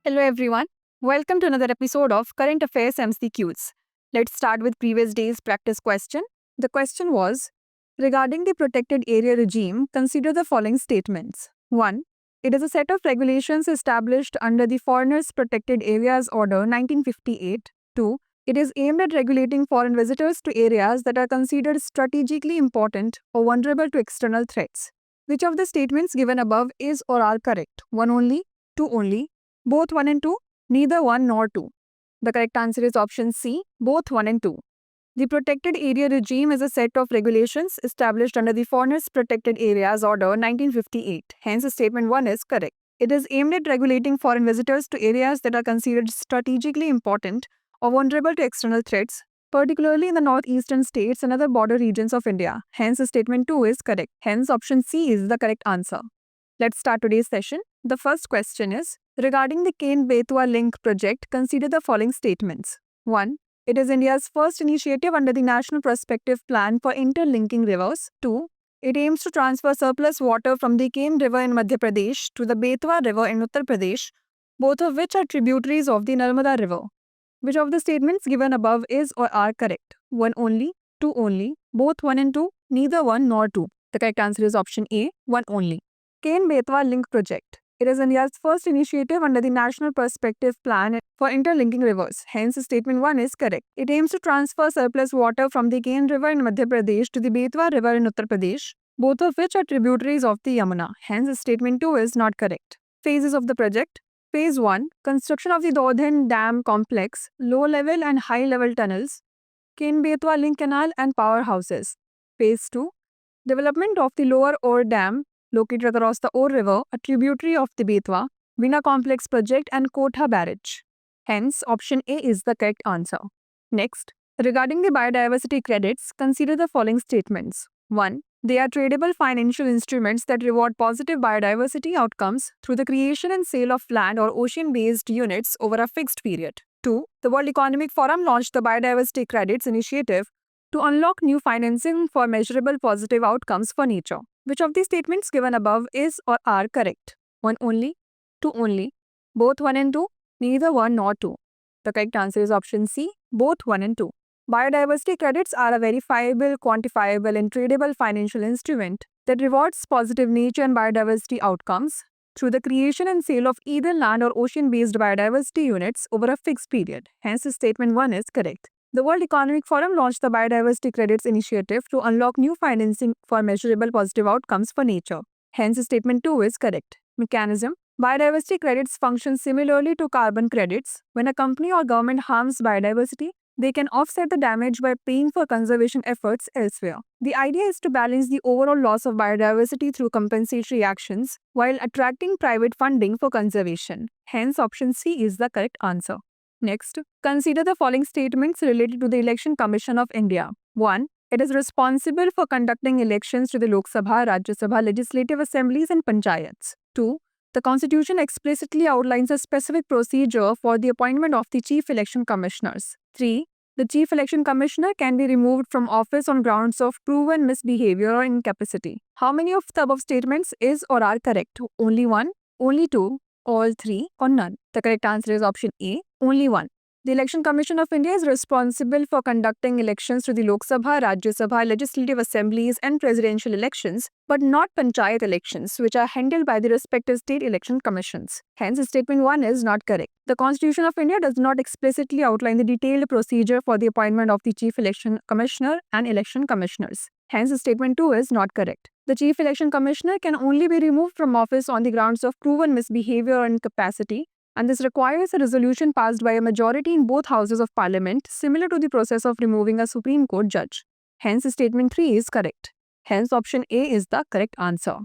Hello everyone. Welcome to another episode of Current Affairs MCQs. Let's start with previous day's practice question. The question was, regarding the protected area regime, consider the following statements. 1. It is a set of regulations established under the Foreigners Protected Areas Order 1958. 2. It is aimed at regulating foreign visitors to areas that are considered strategically important or vulnerable to external threats. Which of the statements given above is or are correct? 1 only, 2 only, both 1 and 2, neither 1 nor 2. The correct answer is option C, both 1 and 2. The protected area regime is a set of regulations established under the Foreigners Protected Areas Order 1958. Hence, statement 1 is correct. It is aimed at regulating foreign visitors to areas that are considered strategically important or vulnerable to external threats, particularly in the northeastern states and other border regions of India. Hence, statement 2 is correct. Hence, option C is the correct answer. Let's start today's session. The first question is, regarding the Ken-Betwa Link project, consider the following statements. 1. It is India's first initiative under the National Prospective Plan for interlinking rivers. 2. It aims to transfer surplus water from the Ken River in Madhya Pradesh to the Betwa River in Uttar Pradesh, both of which are tributaries of the Narmada River. Which of the statements given above is or are correct? 1 only, 2 only, both 1 and 2, neither 1 nor 2. The correct answer is option A, 1 only. Ken-Betwa Link project. It is India's first initiative under the National Perspective Plan for interlinking rivers. Hence, statement 1 is correct. It aims to transfer surplus water from the Ken River in Madhya Pradesh to the Betwa River in Uttar Pradesh, both of which are tributaries of the Yamuna. Hence, statement 2 is not correct. Phases of the project. Phase 1. Construction of the Dodhan Dam Complex, low-level and high-level tunnels, Ken-Betwa Link Canal and powerhouses. Phase 2. Development of the Lower Ore Dam, located across the Ore River, a tributary of the Betwa, Bina Complex Project and Kotha Barrage. Hence, option A is the correct answer. Next, regarding the biodiversity credits, consider the following statements. 1. They are tradable financial instruments that reward positive biodiversity outcomes through the creation and sale of land or ocean-based units over a fixed period. 2. The World Economic Forum launched the Biodiversity Credits Initiative to unlock new financing for measurable positive outcomes for nature. Which of the statements given above is or are correct? 1 only, 2 only, both 1 and 2, neither 1 nor 2. The correct answer is option C, both 1 and 2. Biodiversity credits are a verifiable, quantifiable and tradable financial instrument that rewards positive nature and biodiversity outcomes through the creation and sale of either land or ocean-based biodiversity units over a fixed period. Hence, statement 1 is correct. The World Economic Forum launched the Biodiversity Credits Initiative to unlock new financing for measurable positive outcomes for nature. Hence, statement 2 is correct. Mechanism. Biodiversity credits function similarly to carbon credits. When a company or government harms biodiversity, they can offset the damage by paying for conservation efforts elsewhere. The idea is to balance the overall loss of biodiversity through compensatory actions while attracting private funding for conservation. Hence, option C is the correct answer. Next, consider the following statements related to the Election Commission of India. 1. It is responsible for conducting elections to the Lok Sabha, Rajya Sabha, legislative assemblies and panchayats. 2. The Constitution explicitly outlines a specific procedure for the appointment of the Chief Election Commissioners. 3. The Chief Election Commissioner can be removed from office on grounds of proven misbehavior or incapacity. How many of the above statements is or are correct? Only 1, only 2, all 3, or none? The correct answer is option A, only 1. The Election Commission of India is responsible for conducting elections to the Lok Sabha, Rajya Sabha, legislative assemblies and presidential elections, but not panchayat elections, which are handled by the respective state election commissions. Hence, statement 1 is not correct. The Constitution of India does not explicitly outline the detailed procedure for the appointment of the Chief Election Commissioner and election commissioners. Hence, statement 2 is not correct. The Chief Election Commissioner can only be removed from office on the grounds of proven misbehavior or incapacity, and this requires a resolution passed by a majority in both houses of parliament, similar to the process of removing a Supreme Court judge. Hence, statement 3 is correct. Hence, option A is the correct answer.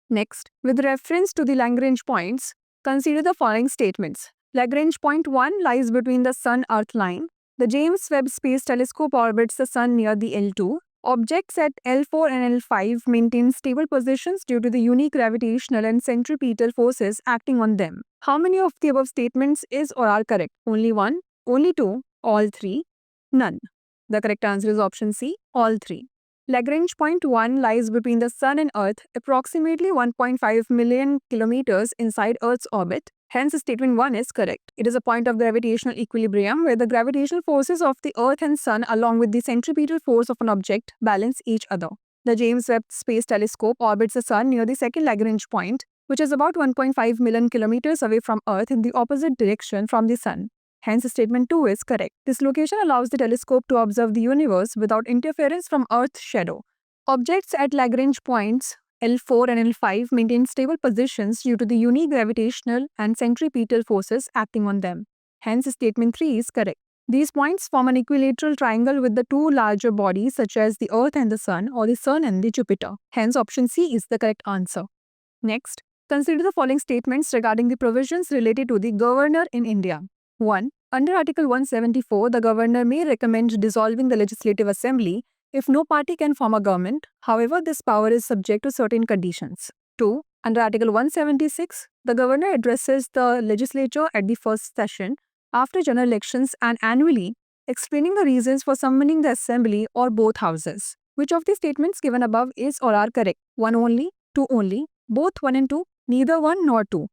Next, with reference to the Lagrange points, consider the following statements. Lagrange point 1 lies between the Sun-Earth line. The James Webb Space Telescope orbits the Sun near the L2. Objects at L4 and L5 maintain stable positions due to the unique gravitational and centripetal forces acting on them. How many of the above statements is or are correct? Only 1, only 2, all 3, none. The correct answer is option C, all 3. Lagrange point 1 lies between the Sun and Earth, approximately 1.5 million kilometers inside Earth's orbit. Hence, statement 1 is correct. It is a point of gravitational equilibrium where the gravitational forces of the Earth and Sun, along with the centripetal force of an object, balance each other. The James Webb Space Telescope orbits the Sun near the second Lagrange point, which is about 1.5 million kilometers away from Earth in the opposite direction from the Sun. Hence, statement 2 is correct. This location allows the telescope to observe the universe without interference from Earth's shadow. Objects at Lagrange points L4 and L5 maintain stable positions due to the unique gravitational and centripetal forces acting on them. Hence, statement 3 is correct. These points form an equilateral triangle with the two larger bodies such as the Earth and the Sun, or the Sun and the Jupiter. Hence, option C is the correct answer. Next, consider the following statements regarding the provisions related to the governor in India. 1. Under Article 174, the governor may recommend dissolving the Legislative Assembly if no party can form a government. However, this power is subject to certain conditions. 2. Under Article 176, the governor addresses the legislature at the first session after general elections and annually, explaining the reasons for summoning the assembly or both houses. Which of the statements given above is or are correct? 1 only, 2 only, both 1 and 2, neither 1 nor 2.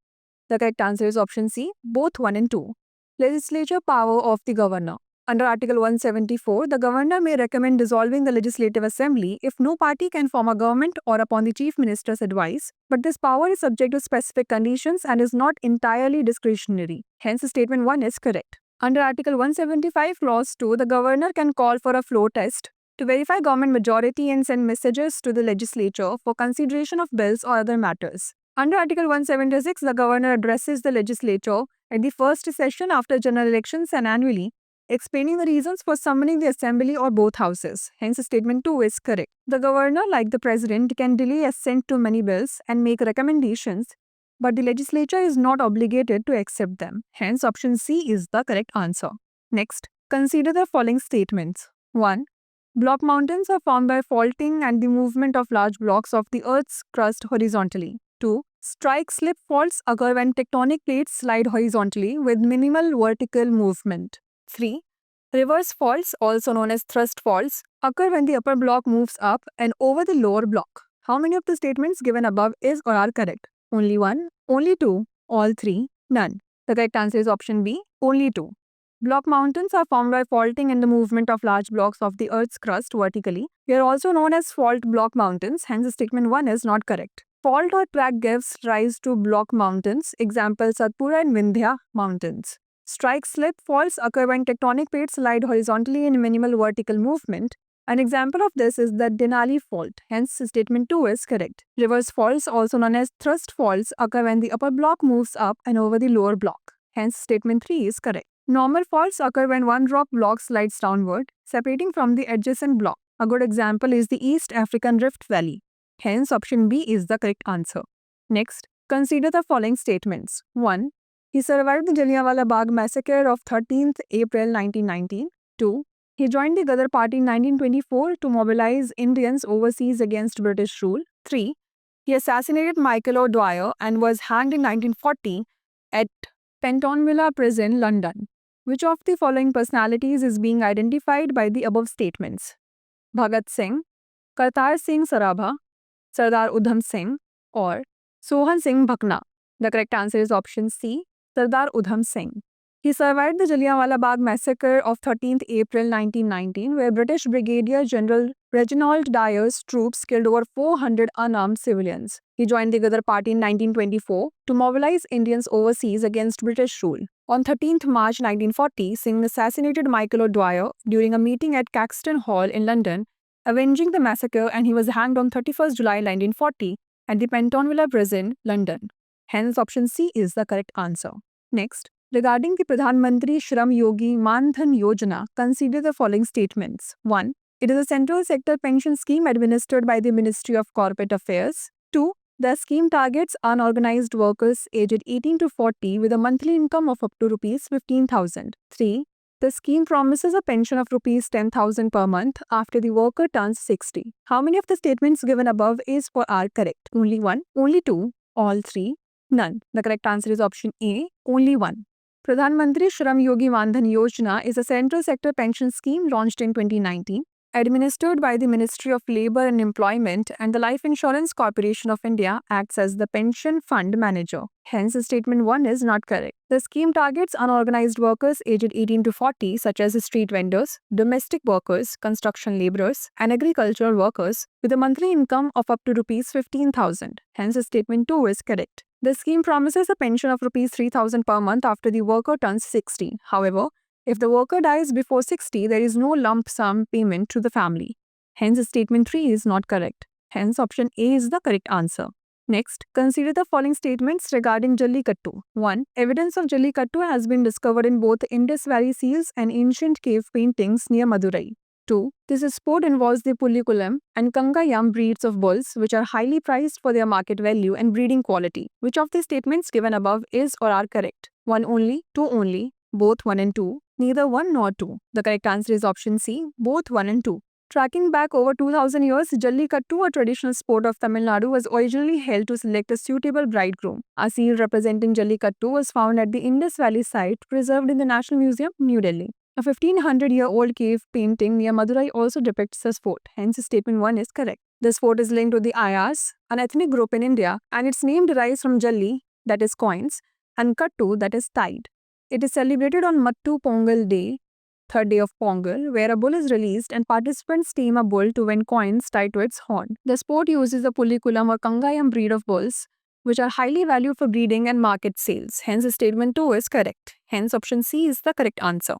The correct answer is option C, both 1 and 2. Legislature power of the governor. Under Article 174, the governor may recommend dissolving the Legislative Assembly if no party can form a government or upon the Chief Minister's advice, but this power is subject to specific conditions and is not entirely discretionary. Hence, statement 1 is correct. Under Article 175, Clause 2, the governor can call for a floor test to verify government majority and send messages to the legislature for consideration of bills or other matters. Under Article 176, the governor addresses the legislature at the first session after general elections and annually, explaining the reasons for summoning the assembly or both houses. Hence, statement 2 is correct. The governor, like the president, can delay assent to many bills and make recommendations, but the legislature is not obligated to accept them. Hence, option C is the correct answer. Next, consider the following statements. 1. Block mountains are formed by faulting and the movement of large blocks of the Earth's crust horizontally. 2. Strike-slip faults occur when tectonic plates slide horizontally with minimal vertical movement. 3. Reverse faults, also known as thrust faults, occur when the upper block moves up and over the lower block. How many of the statements given above is or are correct? Only 1, only 2, all 3, none. The correct answer is option B, only 2. Block mountains are formed by faulting and the movement of large blocks of the Earth's crust vertically. They are also known as fault block mountains, hence statement 1 is not correct. Fault or crack gives rise to block mountains, example Satpura and Vindhya mountains. Strike-slip faults occur when tectonic plates slide horizontally in minimal vertical movement. An example of this is the Denali fault, hence statement 2 is correct. Reverse faults, also known as thrust faults, occur when the upper block moves up and over the lower block. Hence statement 3 is correct. Normal faults occur when one rock block slides downward, separating from the adjacent block. A good example is the East African Rift Valley. Hence, option B is the correct answer. Next, consider the following statements. 1. He survived the Jallianwala Bagh massacre of 13th April 1919. 2. He joined the Ghadar Party in 1924 to mobilize Indians overseas against British rule. 3. He assassinated Michael O'Dwyer and was hanged in 1940 at Pentonville Prison, London. Which of the following personalities is being identified by the above statements? Bhagat Singh, Kartar Singh Sarabha, Sardar Udham Singh, or Sohan Singh Bhakna? The correct answer is option C, Sardar Udham Singh. He survived the Jallianwala Bagh massacre of 13th April 1919, where British Brigadier General Reginald Dyer's troops killed over 400 unarmed civilians. He joined the Ghadar Party in 1924 to mobilize Indians overseas against British rule. On 13th March 1940, Singh assassinated Michael O'Dwyer during a meeting at Caxton Hall in London, avenging the massacre, and he was hanged on 31st July 1940 at the Pentonville Prison, London. Hence, option C is the correct answer. Next, regarding the Pradhan Mantri Shram Yogi Man Dhan Yojana, consider the following statements. 1. It is a central sector pension scheme administered by the Ministry of Corporate Affairs. 2. The scheme targets unorganized workers aged 18 to 40 with a monthly income of up to Rs 15,000. 3. The scheme promises a pension of Rs 10,000 per month after the worker turns 60. How many of the statements given above is or are correct? Only 1, only 2, all 3, none. The correct answer is option A, only 1. Pradhan Mantri Shram Yogi Man Dhan Yojana is a central sector pension scheme launched in 2019. Administered by the Ministry of Labour and Employment, and the Life Insurance Corporation of India acts as the pension fund manager. Hence, statement 1 is not correct. The scheme targets unorganized workers aged 18 to 40, such as street vendors, domestic workers, construction labourers, and agricultural workers, with a monthly income of up to Rs 15,000. Hence, statement 2 is correct. The scheme promises a pension of Rs 3,000 per month after the worker turns 60. However, if the worker dies before 60, there is no lump sum payment to the family. Hence, statement 3 is not correct. Hence, option A is the correct answer. Next, consider the following statements regarding Jallikattu. 1. Evidence of Jallikattu has been discovered in both Indus Valley seals and ancient cave paintings near Madurai. 2. This sport involves the Pullikulam and Kangayam breeds of bulls, which are highly prized for their market value and breeding quality. Which of the statements given above is or are correct? 1 only, 2 only, both 1 and 2, neither 1 nor 2. The correct answer is option C, both 1 and 2. Tracking back over 2000 years, Jallikattu, a traditional sport of Tamil Nadu, was originally held to select a suitable bridegroom. A seal representing Jallikattu was found at the Indus Valley site, preserved in the National Museum, New Delhi. A 1500-year-old cave painting near Madurai also depicts the sport. Hence, statement 1 is correct. The sport is linked to the Ayars, an ethnic group in India, and its name derives from Jalli, that is coins, and Kattu, that is tide. It is celebrated on Mattu Pongal Day, third day of Pongal, where a bull is released and participants tame a bull to win coins tied to its horn. The sport uses a Pullikulam or Kangayam breed of bulls, which are highly valued for breeding and market sales. Hence, statement 2 is correct. Hence, option C is the correct answer.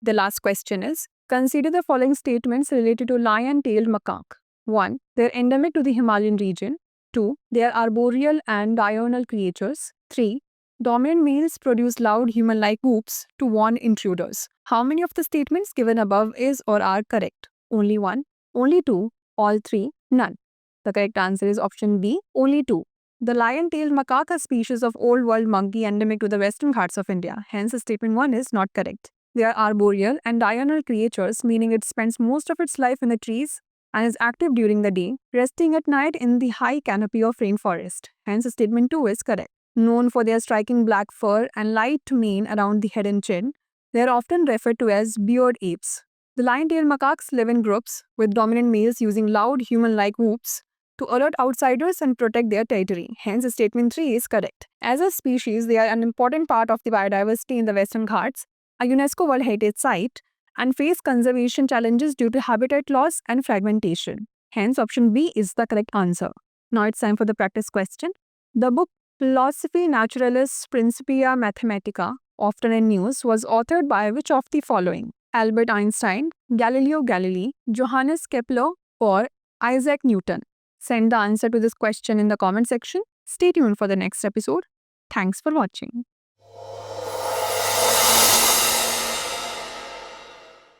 The last question is, consider the following statements related to lion-tailed macaque. 1. They are endemic to the Himalayan region. 2. They are arboreal and diurnal creatures. 3. Dominant males produce loud human-like whoops to warn intruders. How many of the statements given above is or are correct? Only 1, only 2, all 3, none. The correct answer is option B, only 2. The lion-tailed macaque is a species of old world monkey endemic to the western Ghats of India. Hence, statement 1 is not correct. They are arboreal and diurnal creatures, meaning it spends most of its life in the trees and is active during the day, resting at night in the high canopy of rainforest. Hence, statement 2 is correct. Known for their striking black fur and light mane around the head and chin, they are often referred to as beard apes. The lion-tailed macaques live in groups, with dominant males using loud human-like whoops to alert outsiders and protect their territory. Hence, statement 3 is correct. As a species, they are an important part of the biodiversity in the Western Ghats, a UNESCO World Heritage Site, and face conservation challenges due to habitat loss and fragmentation. Hence, option B is the correct answer. Now it's time for the practice question. The book Philosophiae Naturalis Principia Mathematica, often in news, was authored by which of the following? Albert Einstein, Galileo Galilei, Johannes Kepler, or Isaac Newton? Send the answer to this question in the comment section. Stay tuned for the next episode. Thanks for watching.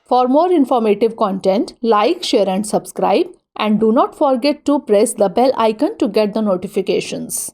For more informative content, like, share and subscribe, and do not forget to press the bell icon to get the notifications.